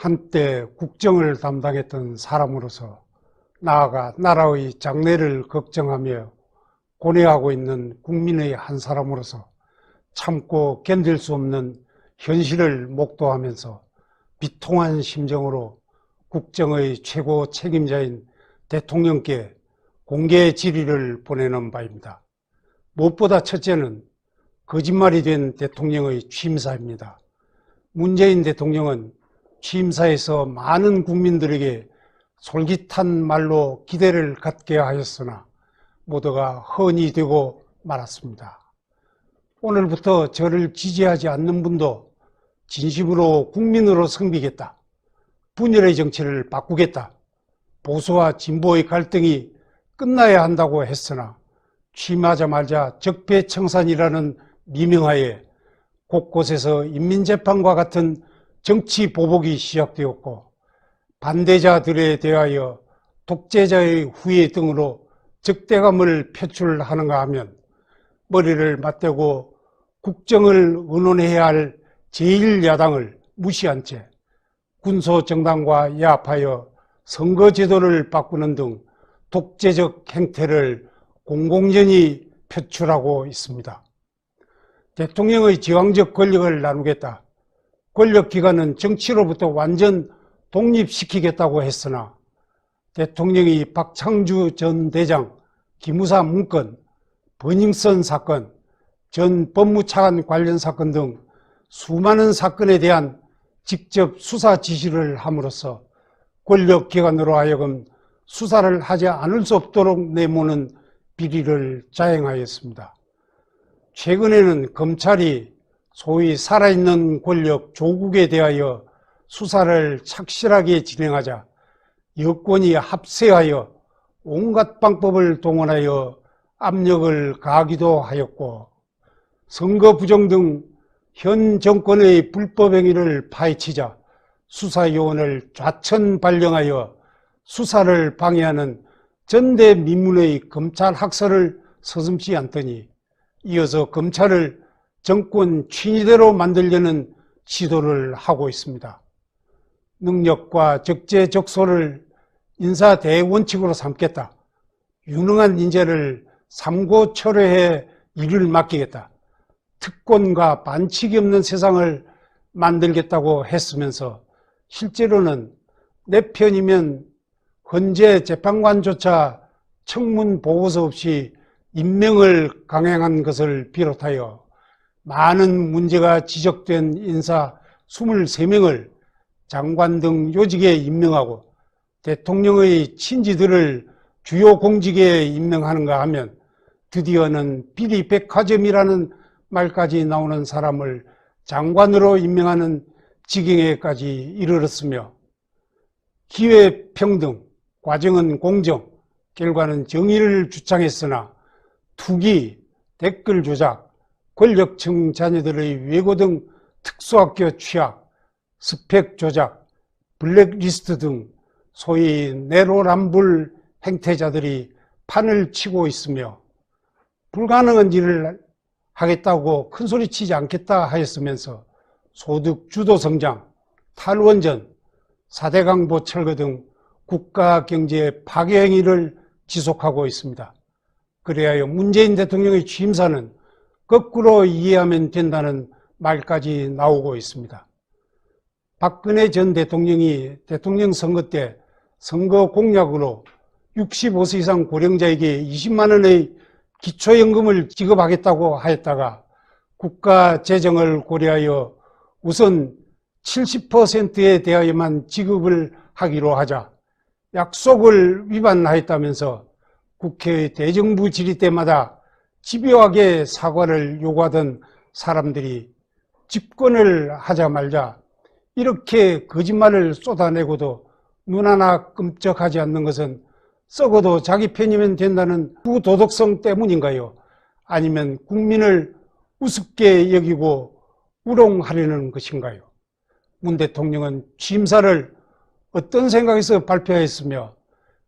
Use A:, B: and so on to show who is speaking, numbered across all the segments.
A: 한때 국정을 담당했던 사람으로서 나아가 나라의 장래를 걱정하며 고뇌하고 있는 국민의 한 사람으로서 참고 견딜 수 없는 현실을 목도하면서 비통한 심정으로 국정의 최고 책임자인 대통령께 공개 질의를 보내는 바입니다. 무엇보다 첫째는 거짓말이 된 대통령의 취임사입니다. 문재인 대통령은 취임사에서 많은 국민들에게 솔깃한 말로 기대를 갖게 하였으나 모두가 허언이 되고 말았습니다. 오늘부터 저를 지지하지 않는 분도 진심으로 국민으로 섬기겠다, 분열의 정치를 바꾸겠다, 보수와 진보의 갈등이 끝나야 한다고 했으나 취임하자마자 적폐청산이라는 미명하에 곳곳에서 인민재판과 같은 정치 보복이 시작되었고, 반대자들에 대하여 독재자의 후예 등으로 적대감을 표출하는가 하면 머리를 맞대고 국정을 의논해야 할 제1야당을 무시한 채 군소정당과 야합하여 선거제도를 바꾸는 등 독재적 행태를 공공연히 표출하고 있습니다. 대통령의 제왕적 권력을 나누겠다, 권력기관은 정치로부터 완전 독립시키겠다고 했으나 대통령이 박창주 전 대장 기무사 문건, 버닝썬 사건, 전 법무차관 관련 사건 등 수많은 사건에 대한 직접 수사 지시를 함으로써 권력기관으로 하여금 수사를 하지 않을 수 없도록 내모는 비리를 자행하였습니다. 최근에는 검찰이 소위 살아있는 권력 조국에 대하여 수사를 착실하게 진행하자 여권이 합세하여 온갖 방법을 동원하여 압력을 가하기도 하였고, 선거 부정 등 현 정권의 불법 행위를 파헤치자 수사요원을 좌천 발령하여 수사를 방해하는 전대미문의 검찰 학설을 서슴지 않더니 이어서 검찰을 정권 친위대로 만들려는 시도를 하고 있습니다. 능력과 적재적소를 인사 대원칙으로 삼겠다, 유능한 인재를 삼고철회해 일을 맡기겠다, 특권과 반칙이 없는 세상을 만들겠다고 했으면서 실제로는 내 편이면 헌재 재판관조차 청문 보고서 없이 임명을 강행한 것을 비롯하여 많은 문제가 지적된 인사 23명을 장관 등 요직에 임명하고 대통령의 친지들을 주요 공직에 임명하는가 하면 드디어는 비리백화점이라는 말까지 나오는 사람을 장관으로 임명하는 지경에까지 이르렀으며, 기회평등, 과정은 공정, 결과는 정의를 주창했으나 투기, 댓글 조작, 권력층 자녀들의 외고 등 특수학교 취약, 스펙 조작, 블랙리스트 등 소위 내로남불 행태자들이 판을 치고 있으며, 불가능한 일을 하겠다고 큰소리치지 않겠다 하였으면서 소득 주도 성장, 탈원전, 4대 강보 철거 등 국가 경제 파괴 행위를 지속하고 있습니다. 그래야 문재인 대통령의 취임사는 거꾸로 이해하면 된다는 말까지 나오고 있습니다. 박근혜 전 대통령이 대통령 선거 때 선거 공약으로 65세 이상 고령자에게 20만 원의 기초연금을 지급하겠다고 하였다가 국가 재정을 고려하여 우선 70%에 대하여만 지급을 하기로 하자 약속을 위반하였다면서 국회의 대정부 질의 때마다 집요하게 사과를 요구하던 사람들이 집권을 하자 말자 이렇게 거짓말을 쏟아내고도 눈 하나 끔찍하지 않는 것은 썩어도 자기 편이면 된다는 부도덕성 때문인가요? 아니면 국민을 우습게 여기고 우롱하려는 것인가요? 문 대통령은 취임사를 어떤 생각에서 발표했으며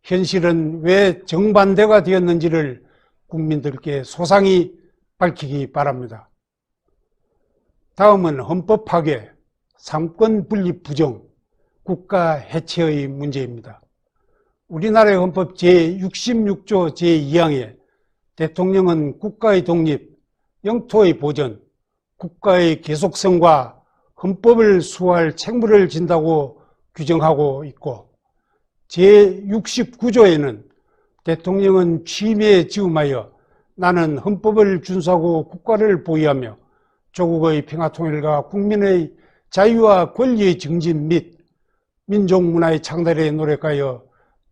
A: 현실은 왜 정반대가 되었는지를 국민들께 소상히 밝히기 바랍니다. 다음은 헌법 파괴, 삼권 분립 부정, 국가 해체의 문제입니다. 우리나라의 헌법 제66조 제2항에 대통령은 국가의 독립, 영토의 보전, 국가의 계속성과 헌법을 수호할 책무를 진다고 규정하고 있고, 제69조에는 대통령은 취임에 즈음하여 나는 헌법을 준수하고 국가를 보위하며 조국의 평화통일과 국민의 자유와 권리의 증진 및 민족문화의 창달에 노력하여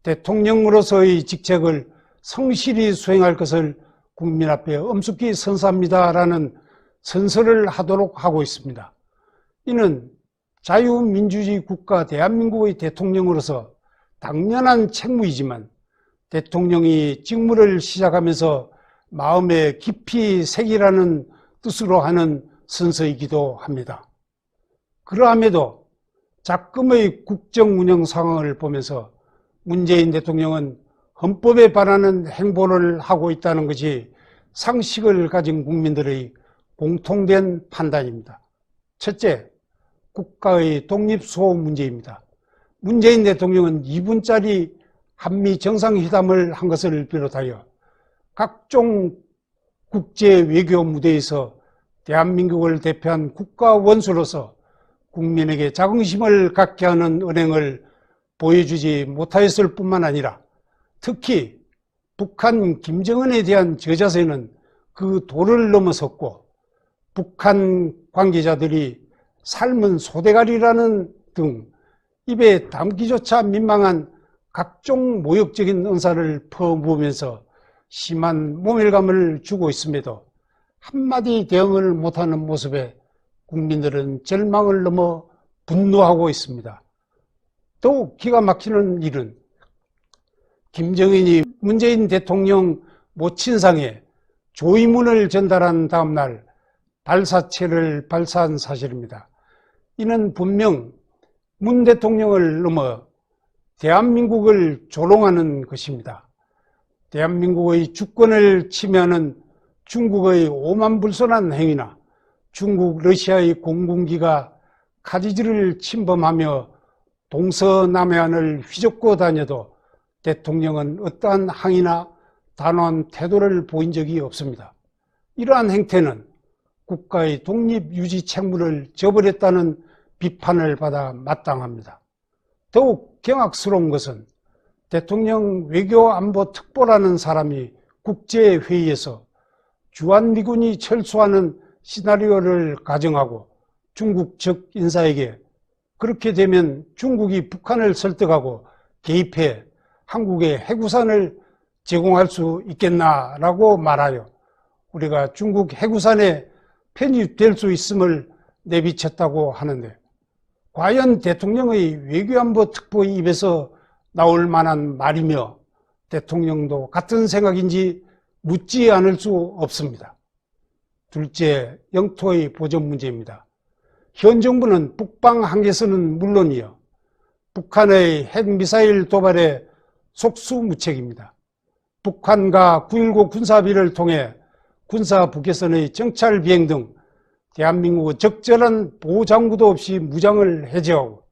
A: 대통령으로서의 직책을 성실히 수행할 것을 국민 앞에 엄숙히 선사합니다라는 선서를 하도록 하고 있습니다. 이는 자유민주주의 국가 대한민국의 대통령으로서 당연한 책무이지만 대통령이 직무를 시작하면서 마음에 깊이 새기라는 뜻으로 하는 선서이기도 합니다. 그러함에도 작금의 국정 운영 상황을 보면서 문재인 대통령은 헌법에 반하는 행보를 하고 있다는 것이 상식을 가진 국민들의 공통된 판단입니다. 첫째, 국가의 독립수호 문제입니다. 문재인 대통령은 2분짜리 한미 정상회담을 한 것을 비롯하여 각종 국제 외교 무대에서 대한민국을 대표한 국가 원수로서 국민에게 자긍심을 갖게 하는 언행을 보여주지 못하였을 뿐만 아니라 특히 북한 김정은에 대한 저자세는 그 도를 넘어섰고 북한 관계자들이 삶은 소대가리라는 등 입에 담기조차 민망한 각종 모욕적인 언사를 퍼부으면서 심한 모멸감을 주고 있음에도 한마디 대응을 못하는 모습에 국민들은 절망을 넘어 분노하고 있습니다. 더욱 기가 막히는 일은 김정은이 문재인 대통령 모친상에 조의문을 전달한 다음날 발사체를 발사한 사실입니다. 이는 분명 문 대통령을 넘어 대한민국을 조롱하는 것입니다. 대한민국의 주권을 침해하는 중국의 오만불손한 행위나 중국, 러시아의 공군기가 카디즈를 침범하며 동서남해안을 휘젓고 다녀도 대통령은 어떠한 항의나 단호한 태도를 보인 적이 없습니다. 이러한 행태는 국가의 독립 유지 책무를 저버렸다는 비판을 받아 마땅합니다. 더욱 경악스러운 것은 대통령 외교안보특보라는 사람이 국제회의에서 주한미군이 철수하는 시나리오를 가정하고 중국 측 인사에게 그렇게 되면 중국이 북한을 설득하고 개입해 한국에 해구산을 제공할 수 있겠나라고 말하여 우리가 중국 해구산에 편입될 수 있음을 내비쳤다고 하는데, 과연 대통령의 외교안보 특보의 입에서 나올 만한 말이며 대통령도 같은 생각인지 묻지 않을 수 없습니다. 둘째, 영토의 보전 문제입니다. 현 정부는 북방 한계선은 물론이요 북한의 핵미사일 도발에 속수무책입니다. 북한과 9.19 군사합의를 통해 군사 북해선의 정찰 비행 등 대한민국의 적절한 보호장구도 없이 무장을 해제하고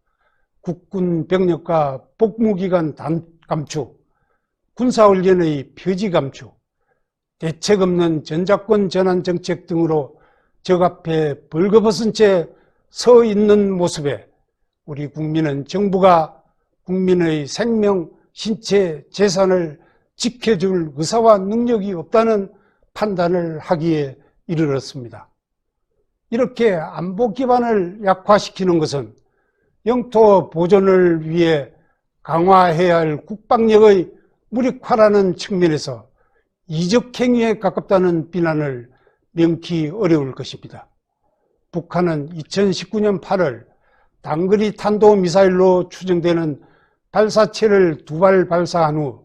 A: 국군 병력과 복무기간 감축, 군사훈련의 표지 감축, 대책 없는 전작권 전환 정책 등으로 적 앞에 벌거벗은 채 서 있는 모습에 우리 국민은 정부가 국민의 생명, 신체, 재산을 지켜줄 의사와 능력이 없다는 판단을 하기에 이르렀습니다. 이렇게 안보 기반을 약화시키는 것은 영토 보존을 위해 강화해야 할 국방력의 무력화라는 측면에서 이적행위에 가깝다는 비난을 명키 어려울 것입니다. 북한은 2019년 8월 단거리 탄도미사일로 추정되는 발사체를 2발 발사한 후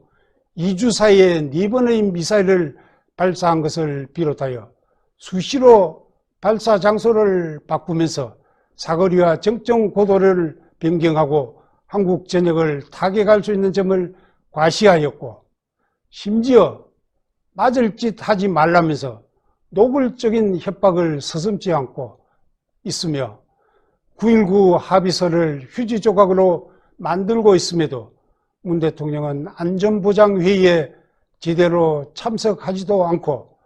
A: 2주 사이에 4번의 미사일을 발사한 것을 비롯하여 수시로 발사 장소를 바꾸면서 사거리와 정점 고도를 변경하고 한국 전역을 타격할 수 있는 점을 과시하였고, 심지어 맞을 짓 하지 말라면서 노골적인 협박을 서슴지 않고 있으며 9.19 합의서를 휴지 조각으로 만들고 있음에도 문 대통령은 안전보장회의에 제대로 참석하지도 않고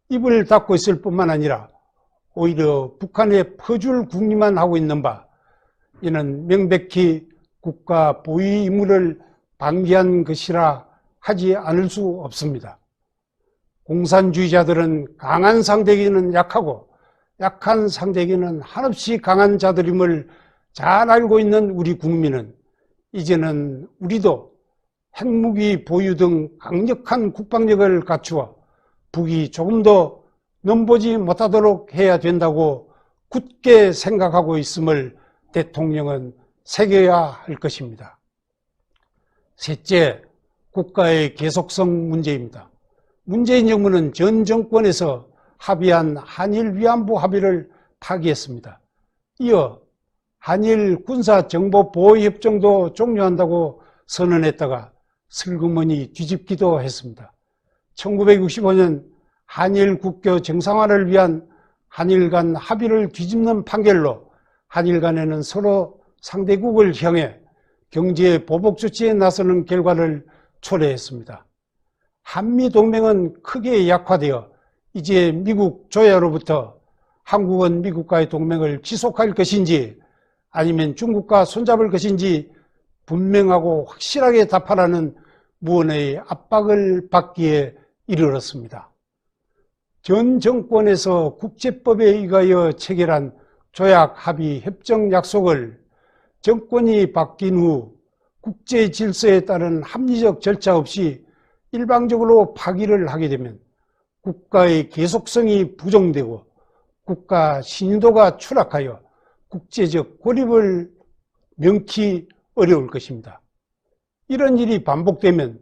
A: 입을 닫고 있을 뿐만 아니라 오히려 북한에 퍼줄 궁리만 하고 있는 바, 이는 명백히 국가 보위 임무를 방기한 것이라 하지 않을 수 없습니다. 공산주의자들은 강한 상대에게는 약하고 약한 상대에게는 한없이 강한 자들임을 잘 알고 있는 우리 국민은 이제는 우리도 핵무기 보유 등 강력한 국방력을 갖추어 북이 조금 더 넘보지 못하도록 해야 된다고 굳게 생각하고 있음을 대통령은 새겨야 할 것입니다. 셋째, 국가의 계속성 문제입니다. 문재인 정부는 전 정권에서 합의한 한일 위안부 합의를 파기했습니다. 이어 한일 군사정보보호협정도 종료한다고 선언했다가 슬그머니 뒤집기도 했습니다. 1965년 한일 국교 정상화를 위한 한일 간 합의를 뒤집는 판결로 한일 간에는 서로 상대국을 향해 경제 보복 조치에 나서는 결과를 초래했습니다. 한미동맹은 크게 약화되어 이제 미국 조야로부터 한국은 미국과의 동맹을 지속할 것인지 아니면 중국과 손잡을 것인지 분명하고 확실하게 답하라는 무언의 압박을 받기에 이르렀습니다. 전 정권에서 국제법에 의하여 체결한 조약 합의 협정 약속을 정권이 바뀐 후 국제 질서에 따른 합리적 절차 없이 일방적으로 파기를 하게 되면 국가의 계속성이 부정되고 국가 신인도가 추락하여 국제적 고립을 명키 어려울 것입니다. 이런 일이 반복되면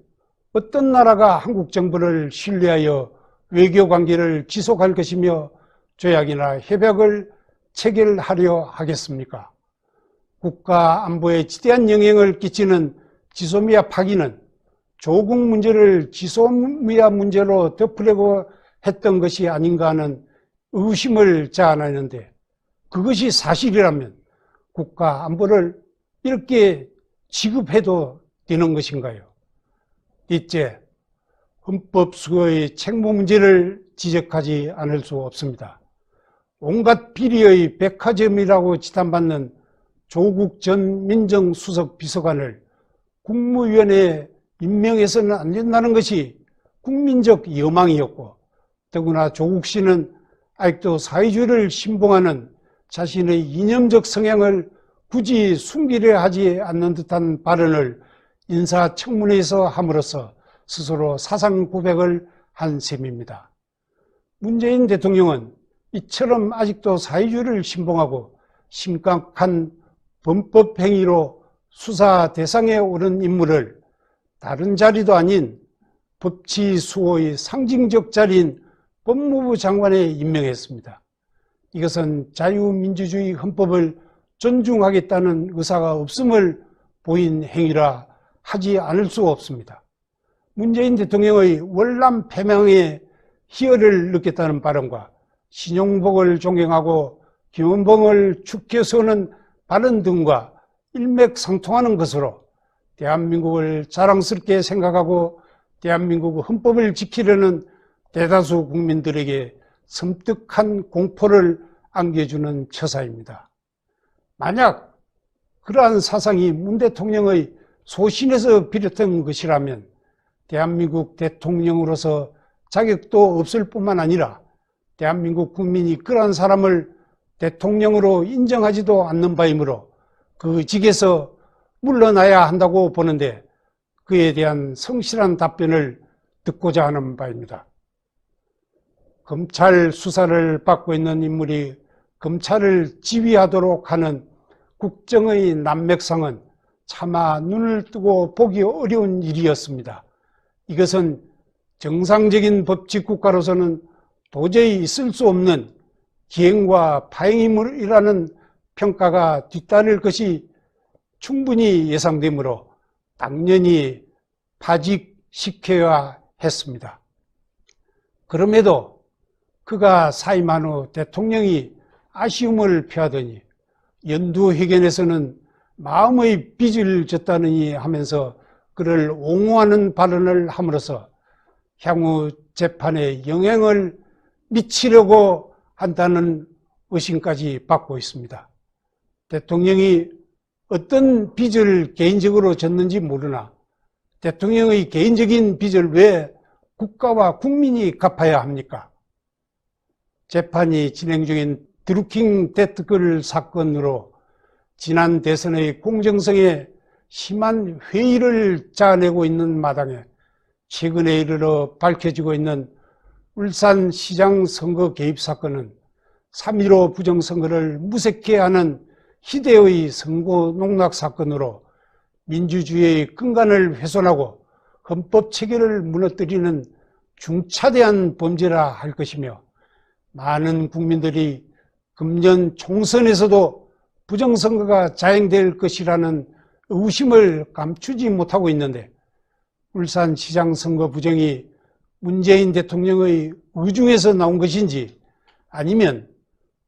A: 어떤 나라가 한국 정부를 신뢰하여 외교관계를 지속할 것이며 조약이나 협약을 체결하려 하겠습니까? 국가 안보에 지대한 영향을 끼치는 지소미아 파기는 조국 문제를 지소미아 문제로 덮으려고 했던 것이 아닌가 하는 의심을 자아내는데, 그것이 사실이라면 국가 안보를 이렇게 지급해도 되는 것인가요? 넷째, 헌법 수호의 책무 문제를 지적하지 않을 수 없습니다. 온갖 비리의 백화점이라고 지탄받는 조국 전 민정수석 비서관을 국무위원회에 임명해서는 안 된다는 것이 국민적 여망이었고, 더구나 조국 씨는 아직도 사회주의를 신봉하는 자신의 이념적 성향을 굳이 숨기려 하지 않는 듯한 발언을 인사청문회에서 함으로써 스스로 사상 고백을 한 셈입니다. 문재인 대통령은 이처럼 아직도 사회주의를 신봉하고 심각한 범법 행위로 수사 대상에 오른 인물을 다른 자리도 아닌 법치 수호의 상징적 자리인 법무부 장관에 임명했습니다. 이것은 자유민주주의 헌법을 존중하겠다는 의사가 없음을 보인 행위라 하지 않을 수 없습니다. 문재인 대통령의 월남 패망에 희열을 느꼈다는 발언과 신용복을 존경하고 김원봉을 축켜 세우는 발언 등과 일맥상통하는 것으로 대한민국을 자랑스럽게 생각하고 대한민국 헌법을 지키려는 대다수 국민들에게 섬뜩한 공포를 안겨주는 처사입니다. 만약 그러한 사상이 문 대통령의 소신에서 비롯된 것이라면 대한민국 대통령으로서 자격도 없을 뿐만 아니라 대한민국 국민이 그러한 사람을 대통령으로 인정하지도 않는 바이므로 그 직에서 물러나야 한다고 보는데, 그에 대한 성실한 답변을 듣고자 하는 바입니다. 검찰 수사를 받고 있는 인물이 검찰을 지휘하도록 하는 국정의 난맥상은 차마 눈을 뜨고 보기 어려운 일이었습니다. 이것은 정상적인 법치국가로서는 도저히 있을 수 없는 기행과 파행임이라는 평가가 뒤따를 것이 충분히 예상되므로 당연히 파직시켜야 했습니다. 그럼에도 그가 사임한 후 대통령이 아쉬움을 표하더니 연두회견에서는 마음의 빚을 졌다느니 하면서 그를 옹호하는 발언을 함으로써 향후 재판에 영향을 미치려고 한다는 의심까지 받고 있습니다. 대통령이 어떤 빚을 개인적으로 졌는지 모르나 대통령의 개인적인 빚을 왜 국가와 국민이 갚아야 합니까? 재판이 진행 중인 드루킹 데트글 사건으로 지난 대선의 공정성에 심한 회의를 자아내고 있는 마당에 최근에 이르러 밝혀지고 있는 울산시장 선거 개입 사건은 3.15 부정선거를 무색해 하는 희대의 선거 농락 사건으로 민주주의의 근간을 훼손하고 헌법 체계를 무너뜨리는 중차대한 범죄라 할 것이며 많은 국민들이 금년 총선에서도 부정선거가 자행될 것이라는 의심을 감추지 못하고 있는데 울산시장 선거 부정이 문재인 대통령의 의중에서 나온 것인지 아니면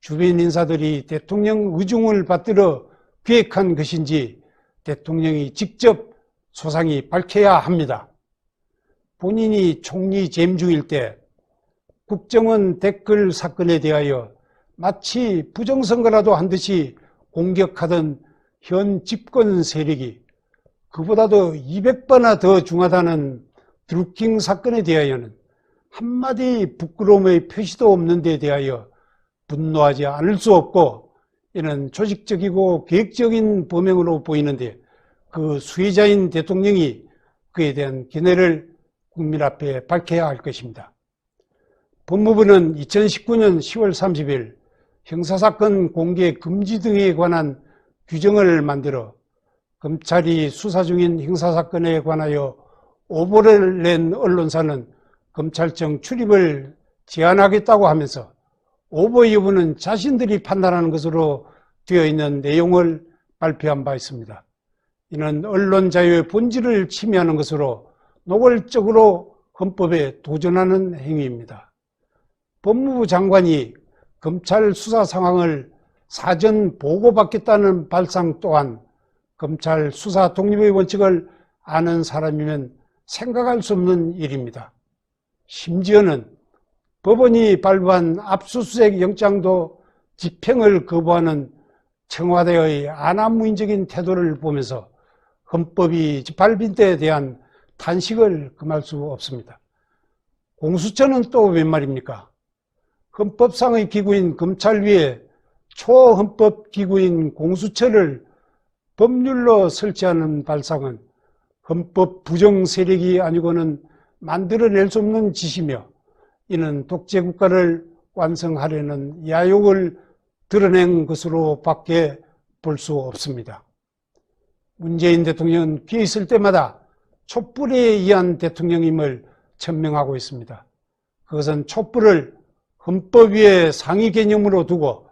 A: 주변 인사들이 대통령 의중을 받들어 기획한 것인지 대통령이 직접 소상히 밝혀야 합니다. 본인이 총리 재임 중일 때 국정원 댓글 사건에 대하여 마치 부정선거라도 한 듯이 공격하던 현 집권 세력이 그보다도 200배나 더 중하다는 드루킹 사건에 대하여는 한마디 부끄러움의 표시도 없는 데 대하여 분노하지 않을 수 없고 이는 조직적이고 계획적인 범행으로 보이는데 그 수혜자인 대통령이 그에 대한 견해를 국민 앞에 밝혀야 할 것입니다. 법무부는 2019년 10월 30일 형사사건 공개 금지 등에 관한 규정을 만들어 검찰이 수사 중인 형사사건에 관하여 오보를 낸 언론사는 검찰청 출입을 제한하겠다고 하면서 오보 여부는 자신들이 판단하는 것으로 되어 있는 내용을 발표한 바 있습니다. 이는 언론 자유의 본질을 침해하는 것으로 노골적으로 헌법에 도전하는 행위입니다. 법무부 장관이 검찰 수사 상황을 사전 보고받겠다는 발상 또한 검찰 수사 독립의 원칙을 아는 사람이면 생각할 수 없는 일입니다. 심지어는 법원이 발부한 압수수색 영장도 집행을 거부하는 청와대의 안하무인적인 태도를 보면서 헌법이 밟힌 데에 대한 탄식을 금할 수 없습니다. 공수처는 또 웬 말입니까? 헌법상의 기구인 검찰 위에 초헌법 기구인 공수처를 법률로 설치하는 발상은 헌법 부정 세력이 아니고는 만들어낼 수 없는 짓이며 이는 독재국가를 완성하려는 야욕을 드러낸 것으로 밖에 볼 수 없습니다. 문재인 대통령은 기회 있을 때마다 촛불에 의한 대통령임을 천명하고 있습니다. 그것은 촛불을 헌법 위에 상위 개념으로 두고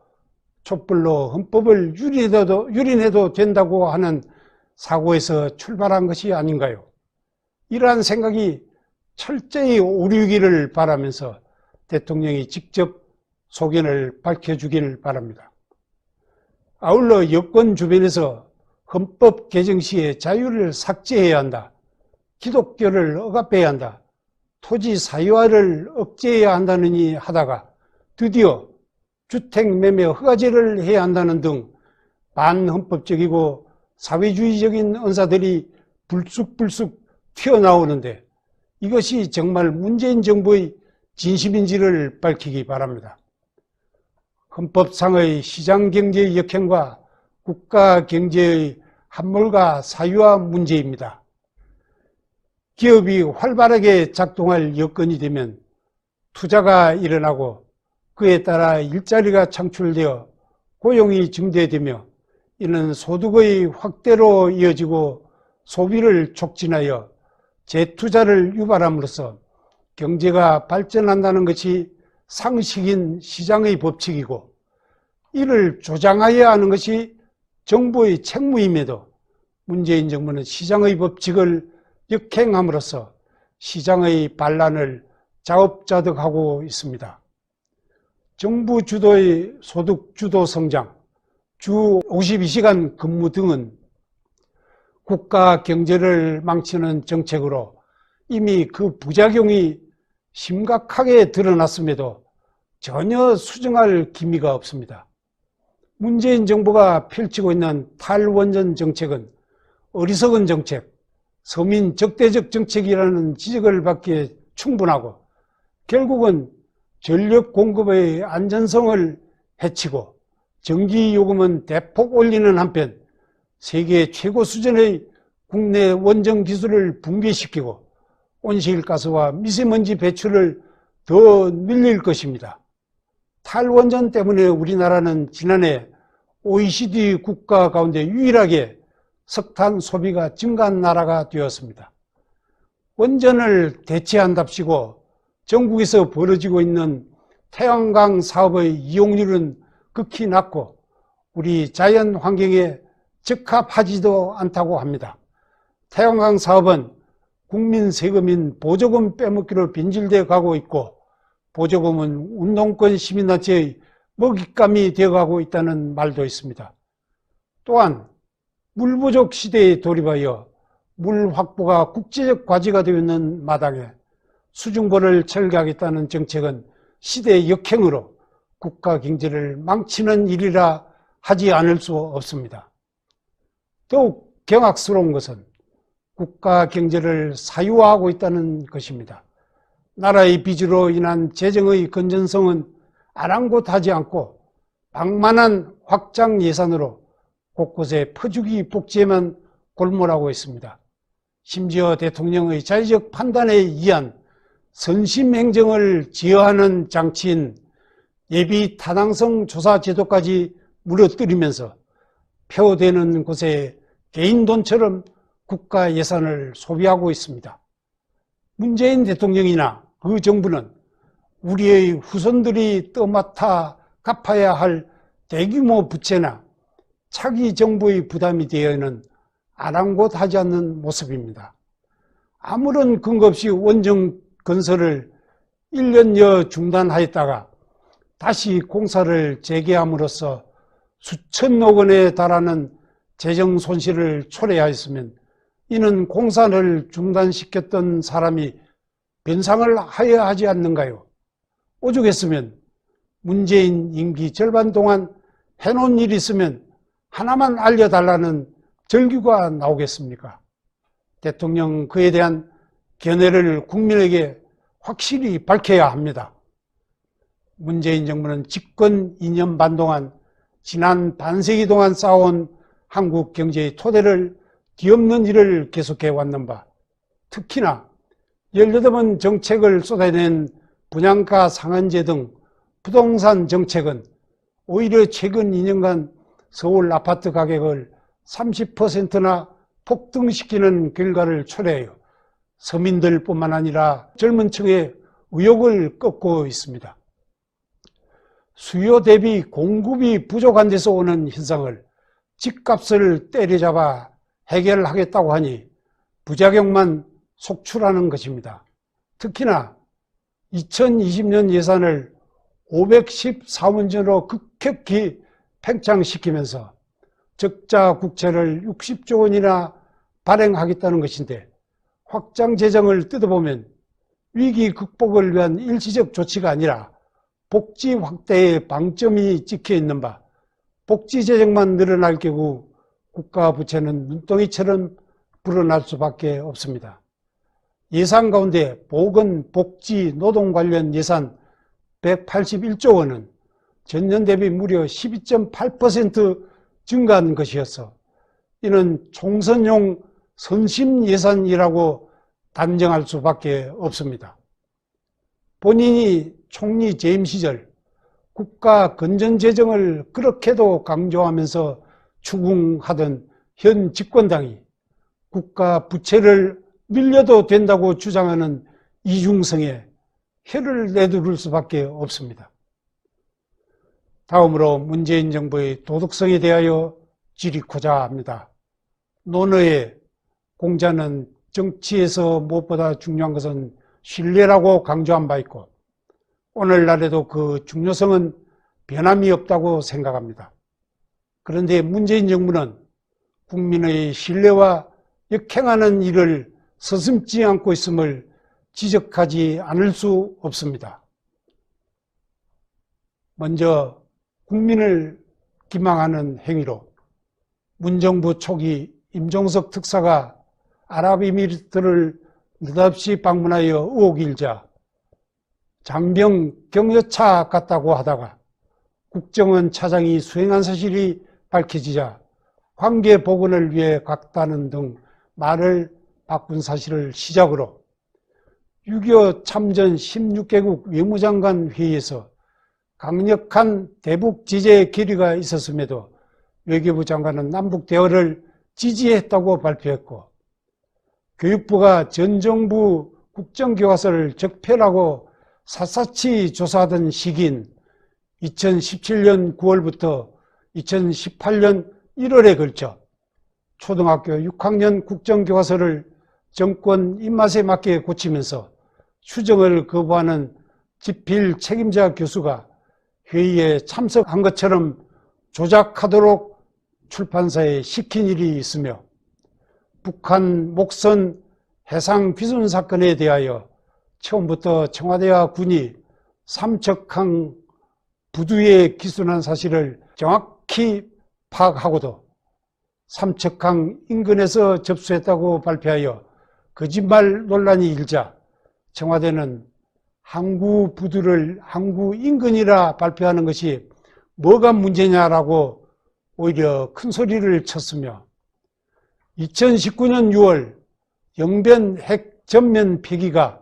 A: 촛불로 헌법을 유린해도 된다고 하는 사고에서 출발한 것이 아닌가요? 이러한 생각이 철저히 오류기를 바라면서 대통령이 직접 소견을 밝혀주길 바랍니다. 아울러 여권 주변에서 헌법 개정 시에 자유를 삭제해야 한다, 기독교를 억압해야 한다, 토지 사유화를 억제해야 한다느니 하다가 드디어 주택매매 허가제를 해야 한다는 등 반헌법적이고 사회주의적인 언사들이 불쑥불쑥 튀어나오는데 이것이 정말 문재인 정부의 진심인지를 밝히기 바랍니다. 헌법상의 시장경제의 역행과 국가경제의 함몰과 사유화 문제입니다. 기업이 활발하게 작동할 여건이 되면 투자가 일어나고 그에 따라 일자리가 창출되어 고용이 증대되며 이는 소득의 확대로 이어지고 소비를 촉진하여 재투자를 유발함으로써 경제가 발전한다는 것이 상식인 시장의 법칙이고 이를 조장하여야 하는 것이 정부의 책무임에도 문재인 정부는 시장의 법칙을 역행함으로써 시장의 반란을 자업자득하고 있습니다. 정부 주도의 소득 주도 성장, 주 52시간 근무 등은 국가 경제를 망치는 정책으로 이미 그 부작용이 심각하게 드러났음에도 전혀 수정할 기미가 없습니다. 문재인 정부가 펼치고 있는 탈원전 정책은 어리석은 정책, 서민 적대적 정책이라는 지적을 받기에 충분하고 결국은 전력 공급의 안전성을 해치고 전기 요금은 대폭 올리는 한편 세계 최고 수준의 국내 원전 기술을 붕괴시키고 온실가스와 미세먼지 배출을 더 늘릴 것입니다. 탈원전 때문에 우리나라는 지난해 OECD 국가 가운데 유일하게 석탄 소비가 증가한 나라가 되었습니다. 원전을 대체한답시고 전국에서 벌어지고 있는 태양광 사업의 이용률은 극히 낮고 우리 자연 환경에 적합하지도 않다고 합니다. 태양광 사업은 국민 세금인 보조금 빼먹기로 변질되어 가고 있고 보조금은 운동권 시민단체의 먹잇감이 되어가고 있다는 말도 있습니다. 또한 물 부족 시대에 돌입하여 물 확보가 국제적 과제가 되어 있는 마당에 수중보를 철거하겠다는 정책은 시대 역행으로 국가 경제를 망치는 일이라 하지 않을 수 없습니다. 더욱 경악스러운 것은 국가 경제를 사유화하고 있다는 것입니다. 나라의 빚으로 인한 재정의 건전성은 아랑곳하지 않고 방만한 확장 예산으로 곳곳에 퍼주기 복지에만 골몰하고 있습니다. 심지어 대통령의 자의적 판단에 의한 선심행정을 제어하는 장치인 예비 타당성 조사 제도까지 무너뜨리면서 폐허되는 곳에 개인 돈처럼 국가 예산을 소비하고 있습니다. 문재인 대통령이나 그 정부는 우리의 후손들이 떠맡아 갚아야 할 대규모 부채나 차기 정부의 부담이 되어는 아랑곳하지 않는 모습입니다. 아무런 근거 없이 원전 건설을 1년여 중단하였다가 다시 공사를 재개함으로써 수천억 원에 달하는 재정 손실을 초래하였으면 이는 공사를 중단시켰던 사람이 변상을 하여야 하지 않는가요? 오죽했으면 문재인 임기 절반 동안 해놓은 일이 있으면 하나만 알려달라는 절규가 나오겠습니까? 대통령 그에 대한 견해를 국민에게 확실히 밝혀야 합니다. 문재인 정부는 집권 2년 반 동안 지난 반세기 동안 쌓아온 한국 경제의 토대를 뒤엎는 일을 계속해 왔는 바, 특히나 18번 정책을 쏟아낸 분양가 상한제 등 부동산 정책은 오히려 최근 2년간 서울 아파트 가격을 30%나 폭등시키는 결과를 초래하여 서민들뿐만 아니라 젊은 층의 의욕을 꺾고 있습니다. 수요 대비 공급이 부족한 데서 오는 현상을 집값을 때려잡아 해결하겠다고 하니 부작용만 속출하는 것입니다. 특히나 2020년 예산을 514원전으로 급격히 팽창시키면서 적자 국채를 60조 원이나 발행하겠다는 것인데 확장 재정을 뜯어보면 위기 극복을 위한 일시적 조치가 아니라 복지 확대의 방점이 찍혀 있는 바 복지 재정만 늘어날 경우 국가 부채는 눈덩이처럼 불어날 수밖에 없습니다. 예산 가운데 보건, 복지, 노동 관련 예산 181조 원은 전년 대비 무려 12.8% 증가한 것이어서 이는 총선용 선심 예산이라고 단정할 수밖에 없습니다. 본인이 총리 재임 시절 국가 건전재정을 그렇게도 강조하면서 추궁하던 현 집권당이 국가 부채를 늘려도 된다고 주장하는 이중성에 혀를 내두를 수밖에 없습니다. 다음으로 문재인 정부의 도덕성에 대하여 질의코자 합니다. 논어에 공자는 정치에서 무엇보다 중요한 것은 신뢰라고 강조한 바 있고 오늘날에도 그 중요성은 변함이 없다고 생각합니다. 그런데 문재인 정부는 국민의 신뢰와 역행하는 일을 서슴지 않고 있음을 지적하지 않을 수 없습니다. 먼저 국민을 기망하는 행위로 문정부 초기 임종석 특사가 아랍에미리트를 느닷없이 방문하여 의혹이 일자 장병 격려차 같다고 하다가 국정원 차장이 수행한 사실이 밝혀지자 관계 복원을 위해 갔다는 등 말을 바꾼 사실을 시작으로 6.25 참전 16개국 외무장관 회의에서 강력한 대북 제재 결의가 있었음에도 외교부 장관은 남북 대화를 지지했다고 발표했고, 교육부가 전 정부 국정교과서를 적폐라고 샅샅이 조사하던 시기인 2017년 9월부터 2018년 1월에 걸쳐 초등학교 6학년 국정교과서를 정권 입맛에 맞게 고치면서 수정을 거부하는 집필 책임자 교수가 회의에 참석한 것처럼 조작하도록 출판사에 시킨 일이 있으며, 북한 목선 해상 훼손 사건에 대하여 처음부터 청와대와 군이 삼척항 부두에 기순한 사실을 정확히 파악하고도 삼척항 인근에서 접수했다고 발표하여 거짓말 논란이 일자 청와대는 항구 부두를 항구 인근이라 발표하는 것이 뭐가 문제냐라고 오히려 큰 소리를 쳤으며, 2019년 6월 영변 핵 전면 폐기가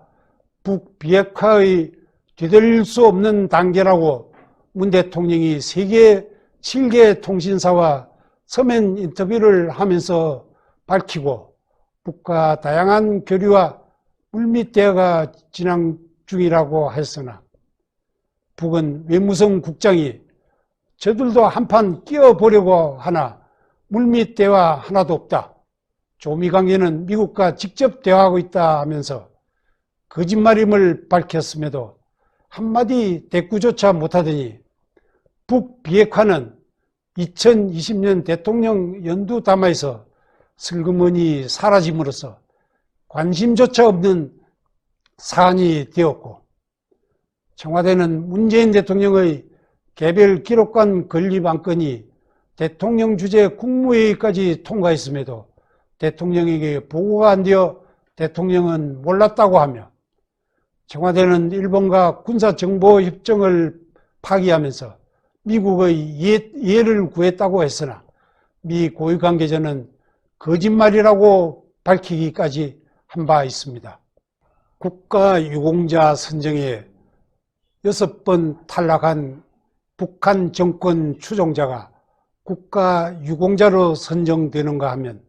A: 북비핵화의 되돌릴 수 없는 단계라고 문 대통령이 세계 7개 통신사와 서면 인터뷰를 하면서 밝히고, 북과 다양한 교류와 물밑 대화가 진행 중이라고 했으나 북은 외무성 국장이 저들도 한판 끼어보려고 하나 물밑 대화 하나도 없다, 조미관계는 미국과 직접 대화하고 있다 하면서 거짓말임을 밝혔음에도 한마디 대꾸조차 못하더니 북비핵화는 2020년 대통령 연두 담화에서 슬그머니 사라짐으로써 관심조차 없는 사안이 되었고, 청와대는 문재인 대통령의 개별 기록관 건립 안건이 대통령 주재 국무회의까지 통과했음에도 대통령에게 보고가 안 되어 대통령은 몰랐다고 하며, 청와대는 일본과 군사정보협정을 파기하면서 미국의 이해를 구했다고 했으나 미 고위 관계자는 거짓말이라고 밝히기까지 한 바 있습니다. 국가유공자 선정에 6번 탈락한 북한 정권 추종자가 국가유공자로 선정되는가 하면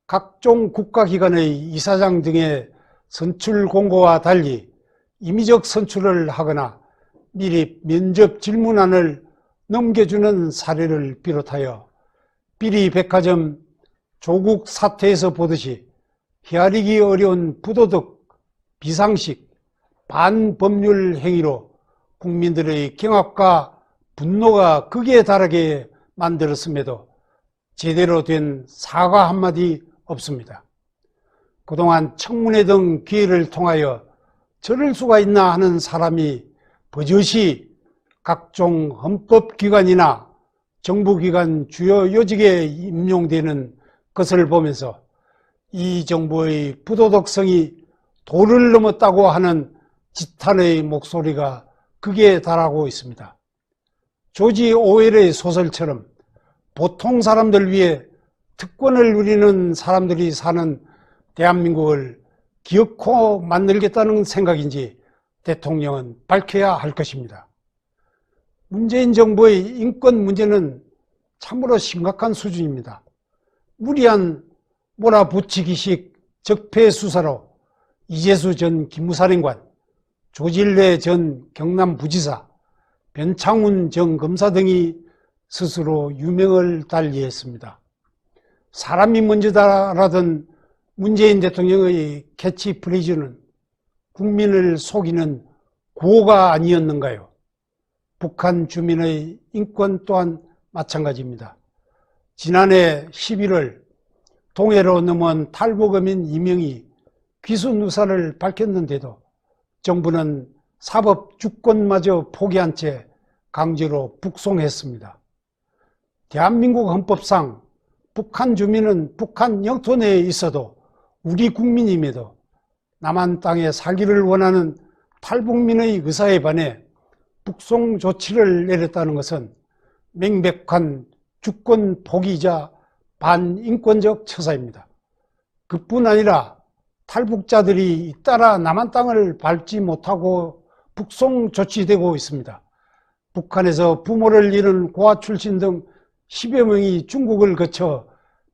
A: 각종 국가기관의 이사장 등의 선출 공고와 달리 임의적 선출을 하거나 미리 면접 질문안을 넘겨주는 사례를 비롯하여 비리백화점 조국 사태에서 보듯이 헤아리기 어려운 부도덕, 비상식, 반법률 행위로 국민들의 경악과 분노가 극에 달하게 만들었음에도 제대로 된 사과 한마디 없습니다. 그동안 청문회 등 기회를 통하여 저럴 수가 있나 하는 사람이 버젓이 각종 헌법기관이나 정부기관 주요 요직에 임용되는 것을 보면서 이 정부의 부도덕성이 도를 넘었다고 하는 지탄의 목소리가 극에 달하고 있습니다. 조지 오웰의 소설처럼 보통 사람들 위해 특권을 누리는 사람들이 사는 대한민국을 기어코 만들겠다는 생각인지 대통령은 밝혀야 할 것입니다. 문재인 정부의 인권 문제는 참으로 심각한 수준입니다. 무리한 몰아붙이기식 적폐 수사로 이재수 전 기무사령관, 조질래 전 경남부지사, 변창훈 전 검사 등이 스스로 유명을 달리했습니다. 사람이 먼저다라던 문재인 대통령의 캐치프레이즈는 국민을 속이는 구호가 아니었는가요? 북한 주민의 인권 또한 마찬가지입니다. 지난해 11월 동해로 넘어온 탈북어민 이명이 귀순의사를 밝혔는데도 정부는 사법 주권마저 포기한 채 강제로 북송했습니다. 대한민국 헌법상 북한 주민은 북한 영토 내에 있어도 우리 국민임에도 남한 땅에 살기를 원하는 탈북민의 의사에 반해 북송 조치를 내렸다는 것은 명백한 주권 포기이자 반인권적 처사입니다. 그뿐 아니라 탈북자들이 잇따라 남한 땅을 밟지 못하고 북송 조치되고 있습니다. 북한에서 부모를 잃은 고아 출신 등 10여 명이 중국을 거쳐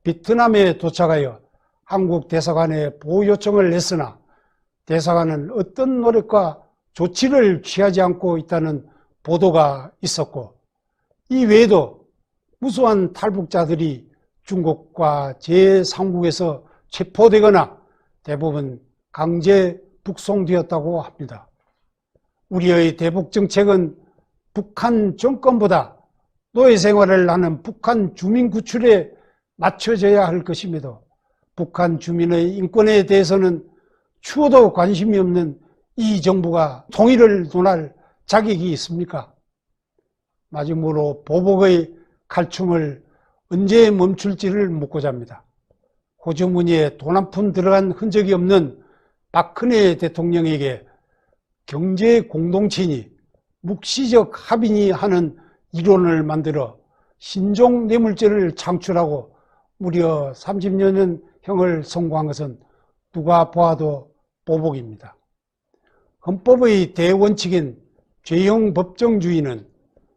A: 베트남에 도착하여 한국 대사관에 보호 요청을 했으나 대사관은 어떤 노력과 조치를 취하지 않고 있다는 보도가 있었고, 이 외에도 무수한 탈북자들이 중국과 제3국에서 체포되거나 대부분 강제 북송되었다고 합니다. 우리의 대북 정책은 북한 정권보다 노예 생활을 하는 북한 주민 구출에 맞춰져야 할 것임에도 북한 주민의 인권에 대해서는 추호도 관심이 없는 이 정부가 통일을 논할 자격이 있습니까? 마지막으로 보복의 칼춤을 언제 멈출지를 묻고자 합니다. 호주머니에 돈 한 푼 들어간 흔적이 없는 박근혜 대통령에게 경제 공동체니 묵시적 합의니 하는 이론을 만들어 신종 뇌물죄를 창출하고 무려 30년 형을 선고한 것은 누가 보아도 보복입니다. 헌법의 대원칙인 죄형 법정주의는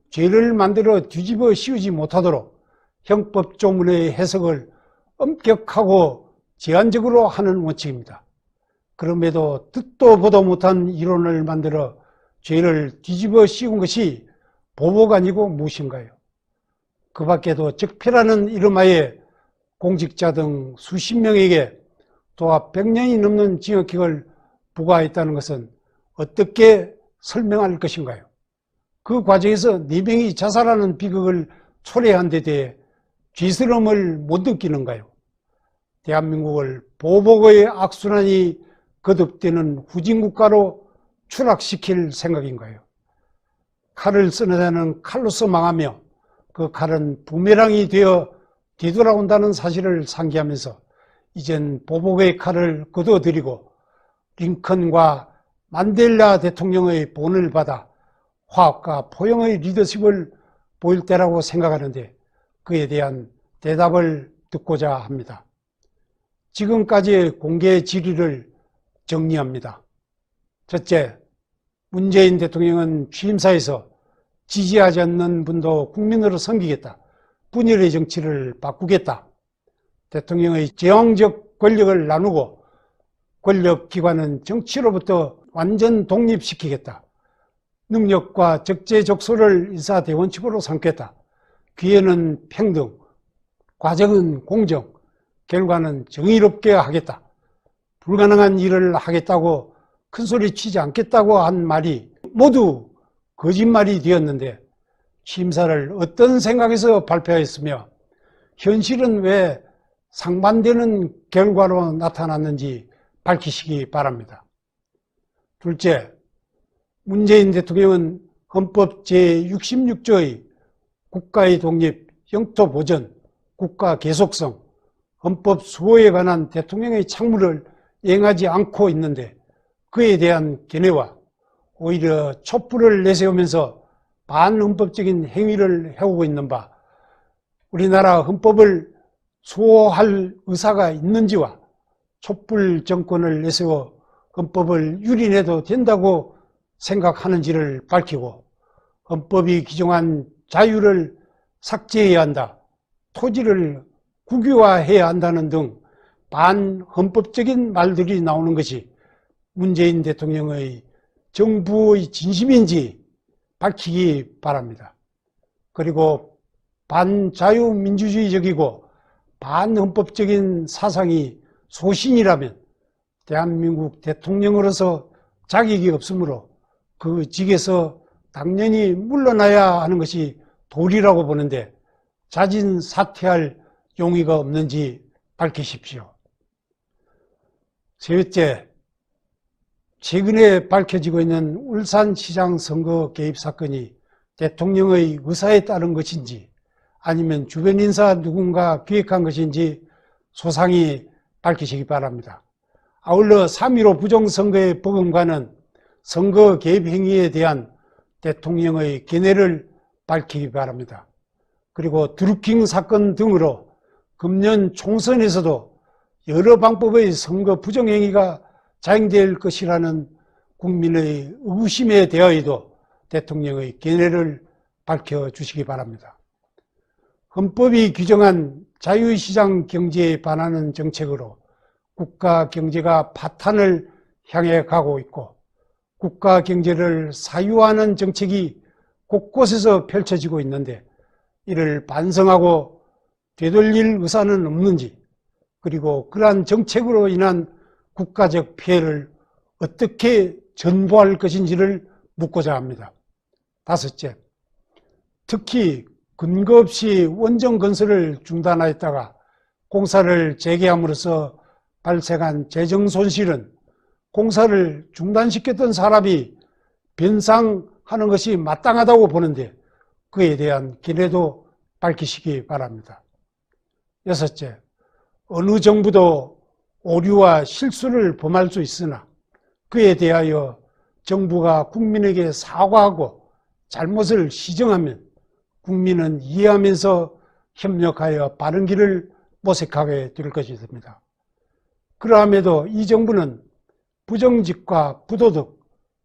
A: 죄를 만들어 뒤집어 씌우지 못하도록 형법 조문의 해석을 엄격하고 제한적으로 하는 원칙입니다. 그럼에도 듣도 보도 못한 이론을 만들어 죄를 뒤집어 씌운 것이 보복 아니고 무엇인가요? 그 밖에도 적폐라는 이름하에 공직자 등 수십 명에게 도합 100년이 넘는 징역형을 부과했다는 것은 어떻게 설명할 것인가요? 그 과정에서 4명이 자살하는 비극을 초래한 데 대해 죄스러움을 못 느끼는가요? 대한민국을 보복의 악순환이 거듭되는 후진국가로 추락시킬 생각인가요? 칼을 쓰는 자는 칼로서 망하며 그 칼은 부메랑이 되어 되돌아온다는 사실을 상기하면서 이젠 보복의 칼을 거둬들이고 링컨과 만델라 대통령의 본을 받아 화합과 포용의 리더십을 보일 때라고 생각하는데 그에 대한 대답을 듣고자 합니다. 지금까지의 공개 질의를 정리합니다. 첫째, 문재인 대통령은 취임사에서 지지하지 않는 분도 국민으로 섬기겠다. 분열의 정치를 바꾸겠다. 대통령의 제왕적 권력을 나누고 권력기관은 정치로부터 완전 독립시키겠다. 능력과 적재적소를 인사대원칙으로 삼겠다. 기회는 평등, 과정은 공정, 결과는 정의롭게 하겠다. 불가능한 일을 하겠다고 큰소리 치지 않겠다고 한 말이 모두 거짓말이 되었는데 취임사를 어떤 생각에서 발표했으며 현실은 왜 상반되는 결과로 나타났는지 밝히시기 바랍니다. 둘째, 문재인 대통령은 헌법 제66조의 국가의 독립, 영토 보전, 국가 계속성, 헌법 수호에 관한 대통령의 책무를 이행하지 않고 있는데 그에 대한 견해와 오히려 촛불을 내세우면서 반헌법적인 행위를 해오고 있는 바 우리나라 헌법을 수호할 의사가 있는지와 촛불 정권을 내세워 헌법을 유린해도 된다고 생각하는지를 밝히고 헌법이 규정한 자유를 삭제해야 한다, 토지를 국유화해야 한다는 등 반헌법적인 말들이 나오는 것이 문재인 대통령의 정부의 진심인지 밝히기 바랍니다. 그리고 반자유민주주의적이고 반헌법적인 사상이 소신이라면 대한민국 대통령으로서 자격이 없으므로 그 직에서 당연히 물러나야 하는 것이 도리라고 보는데 자진 사퇴할 용의가 없는지 밝히십시오. 셋째, 최근에 밝혀지고 있는 울산시장 선거 개입 사건이 대통령의 의사에 따른 것인지 아니면 주변 인사 누군가 기획한 것인지 소상히 밝히시기 바랍니다. 아울러 3.15 부정선거의 법원과는 선거 개입 행위에 대한 대통령의 견해를 밝히기 바랍니다. 그리고 드루킹 사건 등으로 금년 총선에서도 여러 방법의 선거 부정행위가 자행될 것이라는 국민의 의구심에 대하여도 대통령의 견해를 밝혀주시기 바랍니다. 헌법이 규정한 자유시장 경제에 반하는 정책으로 국가 경제가 파탄을 향해 가고 있고 국가 경제를 사유화하는 정책이 곳곳에서 펼쳐지고 있는데 이를 반성하고 되돌릴 의사는 없는지, 그리고 그러한 정책으로 인한 국가적 피해를 어떻게 전보할 것인지를 묻고자 합니다. 다섯째, 특히 근거 없이 원전 건설을 중단하였다가 공사를 재개함으로써 발생한 재정 손실은 공사를 중단시켰던 사람이 변상하는 것이 마땅하다고 보는데 그에 대한 견해도 밝히시기 바랍니다. 여섯째, 어느 정부도 오류와 실수를 범할 수 있으나 그에 대하여 정부가 국민에게 사과하고 잘못을 시정하면 국민은 이해하면서 협력하여 바른 길을 모색하게 될 것입니다. 그러함에도 이 정부는 부정직과 부도덕,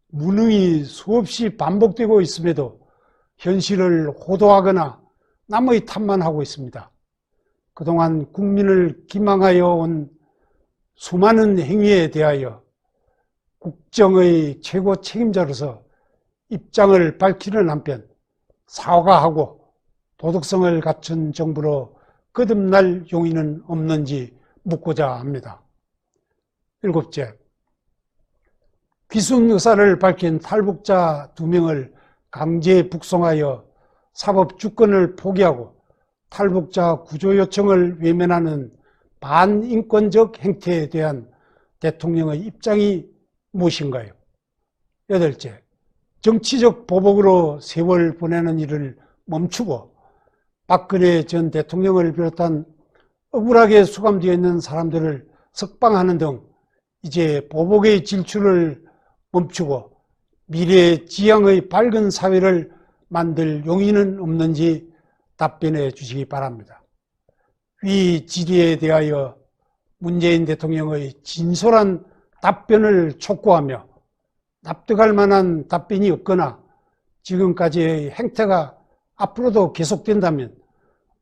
A: 무능이 수없이 반복되고 있음에도 현실을 호도하거나 남의 탓만 하고 있습니다. 그동안 국민을 기망하여 온 수많은 행위에 대하여 국정의 최고 책임자로서 입장을 밝히는 한편 사과하고 도덕성을 갖춘 정부로 거듭날 용의는 없는지 묻고자 합니다. 일곱째, 귀순 의사를 밝힌 탈북자 2명을 강제 북송하여 사법 주권을 포기하고 탈북자 구조 요청을 외면하는 반인권적 행태에 대한 대통령의 입장이 무엇인가요? 여덟째, 정치적 보복으로 세월 보내는 일을 멈추고 박근혜 전 대통령을 비롯한 억울하게 수감되어 있는 사람들을 석방하는 등 이제 보복의 질주를 멈추고 미래의 지향의 밝은 사회를 만들 용의는 없는지 답변해 주시기 바랍니다. 위 질의에 대하여 문재인 대통령의 진솔한 답변을 촉구하며 납득할 만한 답변이 없거나 지금까지의 행태가 앞으로도 계속된다면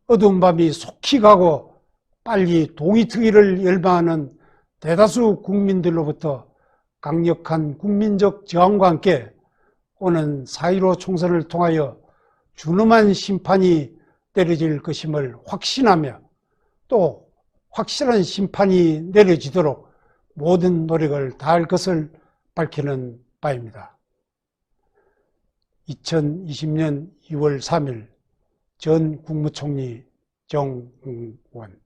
A: 어두운 밤이 속히 가고 빨리 동이트기를 열망하는 대다수 국민들로부터 강력한 국민적 저항과 함께 오는 4.15 총선을 통하여 준엄한 심판이 내려질 것임을 확신하며 또 확실한 심판이 내려지도록 모든 노력을 다할 것을 밝히는 바입니다. 2020년 2월 3일 전 국무총리 정웅원.